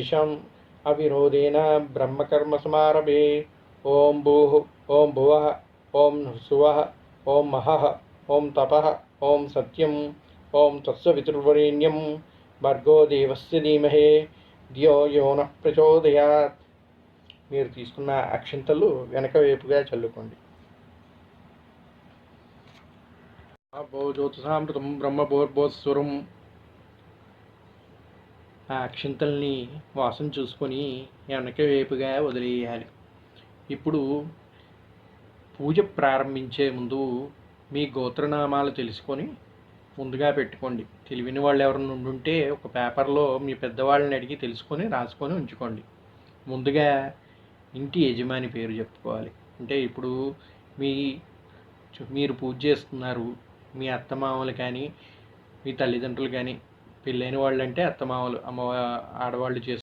तेषाम् अविरोधेन ब्रह्मकर्मसमारभे ओं भूः ओं भुवः ओं सुवः ओं महः ओं तपः ओं सत्यम् ओं तत्सवितुर्वरेण्यं भर्गो देवस्य धीमहि ధియో యో నః ప్రచోదయాత్. మీరు తీసుకున్న అక్షింతలు వెనక వైపుగా చల్లుకోండి. జ్యోతిషామృతం బ్రహ్మభోర్భోస్వరం. ఆ అక్షింతల్ని వాసన చూసుకొని వెనక వైపుగా వదిలేయాలి. ఇప్పుడు పూజ ప్రారంభించే ముందు మీ గోత్రనామాలు తెలుసుకొని ముందుగా పెట్టుకోండి. తెలివిని వాళ్ళు ఎవరైనా ఉండుంటే ఒక పేపర్లో మీ పెద్దవాళ్ళని అడిగి తెలుసుకొని రాసుకొని ఉంచుకోండి. ముందుగా ఇంటి యజమాని పేరు చెప్పుకోవాలి. అంటే ఇప్పుడు మీరు పూజ చేస్తున్నారు, మీ అత్తమామలు కానీ మీ తల్లిదండ్రులు కానీ, పెళ్ళైన వాళ్ళు అంటే అత్తమామలు, ఆడవాళ్ళు చేస్తున్నారు.